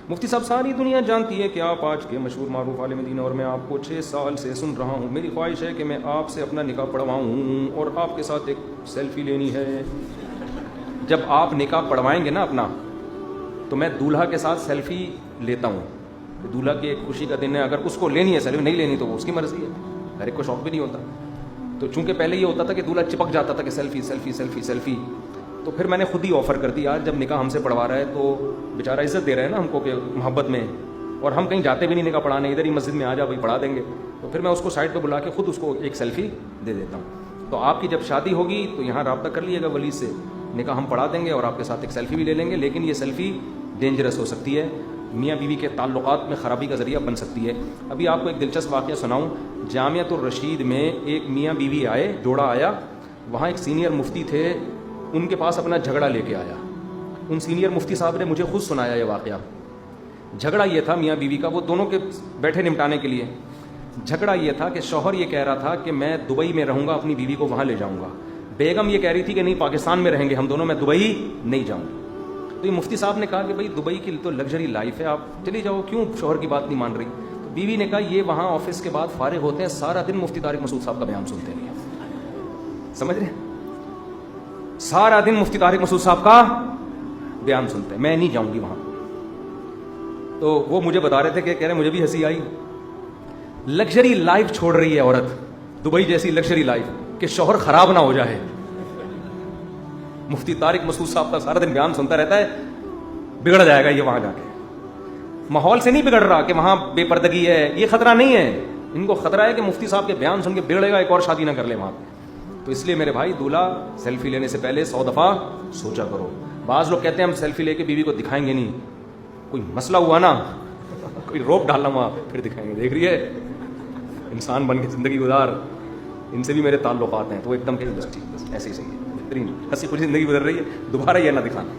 مفتی صاحب ساری دنیا جانتی ہے کہ آپ آج کے مشہور معروف عالم دین، اور میں آپ کو 6 سال سے سن رہا ہوں. میری خواہش ہے کہ میں آپ سے اپنا نکاح پڑھواؤں اور آپ کے ساتھ ایک سیلفی لینی ہے. جب آپ نکاح پڑھوائیں گے نا اپنا، تو میں دولہا کے ساتھ سیلفی لیتا ہوں. دولہا کی ایک خوشی کا دن ہے، اگر اس کو لینی ہے سیلفی، نہیں لینی تو وہ اس کی مرضی ہے، ہر ایک کو شوق بھی نہیں ہوتا. تو چونکہ پہلے یہ ہوتا تھا کہ دولہا چپک جاتا تھا کہ سیلفی سیلفی سیلفی سیلفی، تو پھر میں نے خود ہی آفر کر دی، یار جب نکاح ہم سے پڑھوا رہا ہے تو بیچارہ عزت دے رہا ہے نا ہم کو کہ محبت میں، اور ہم کہیں جاتے بھی نہیں نکاح پڑھانے، ادھر ہی مسجد میں آ جا بھائی پڑھا دیں گے. تو پھر میں اس کو سائڈ پہ بلا کے خود اس کو ایک سیلفی دے دیتا ہوں. تو آپ کی جب شادی ہوگی تو یہاں رابطہ کر لیے گا ولی سے، نکاح ہم پڑھا دیں گے اور آپ کے ساتھ ایک سیلفی بھی لے لیں گے. لیکن یہ سیلفی ڈینجرس ہو سکتی ہے، میاں بیوی کے تعلقات میں خرابی کا ذریعہ بن سکتی ہے. ابھی آپ کو ایک دلچسپ واقعہ سناؤں. جامعۃ الرشید میں ایک میاں بیوی آئے، جوڑا آیا، وہاں ایک سینئر مفتی تھے، ان کے پاس اپنا جھگڑا لے کے آیا. ان سینئر مفتی صاحب نے مجھے خود سنایا یہ واقعہ. جھگڑا یہ تھا میاں بیوی کا، وہ دونوں کے بیٹھے نمٹانے کے لیے. جھگڑا یہ تھا کہ شوہر یہ کہہ رہا تھا کہ میں دبئی میں رہوں گا، اپنی بیوی کو وہاں لے جاؤں گا. بیگم یہ کہہ رہی تھی کہ نہیں پاکستان میں رہیں گے ہم دونوں، میں دبئی نہیں جاؤں گی. تو یہ مفتی صاحب نے کہا کہ بھائی دبئی کی تو لگژری لائف ہے، آپ چلی جاؤ، کیوں شوہر کی بات نہیں مان رہی؟ تو بیوی نے کہا یہ وہاں آفس کے بعد فارغ ہوتے ہیں، سارا دن مفتی طارق مسعود صاحب کا بیان سنتے ہیں. سمجھ رہے ہیں؟ سارا دن مفتی طارق مسعود صاحب کا بیان سنتے ہیں، میں نہیں جاؤں گی وہاں. تو وہ مجھے بتا رہے تھے کہ کہہ رہے مجھے بھی ہنسی آئی. لگژری لائف چھوڑ رہی ہے عورت، دبئی جیسی لگژری لائف، کہ شوہر خراب نہ ہو جائے. مفتی طارق مسعود صاحب کا سارا دن بیان سنتا رہتا ہے، بگڑ جائے گا یہ وہاں جا کے. ماحول سے نہیں بگڑ رہا کہ وہاں بے پردگی ہے، یہ خطرہ نہیں ہے. ان کو خطرہ ہے کہ مفتی صاحب کے بیان سن کے بگڑے گا، ایک اور شادی نہ کر لے وہاں پہ. تو اس لیے میرے بھائی دولہا سیلفی لینے سے پہلے 100 دفعہ سوچا کرو. بعض لوگ کہتے ہیں ہم سیلفی لے کے بیوی کو دکھائیں گے نہیں، کوئی مسئلہ ہوا نا، کوئی روک ڈالنا وہاں پھر دکھائیں گے. دیکھ رہی ہے انسان بن کے زندگی گزار، ان سے بھی میرے تعلقات ہیں. تو ایک دم کہ بس ٹھیک، بس ایسے ہی صحیح ہے، بہترین ہنسی خوشی زندگی گزر رہی ہے، دوبارہ یہ نہ دکھانا.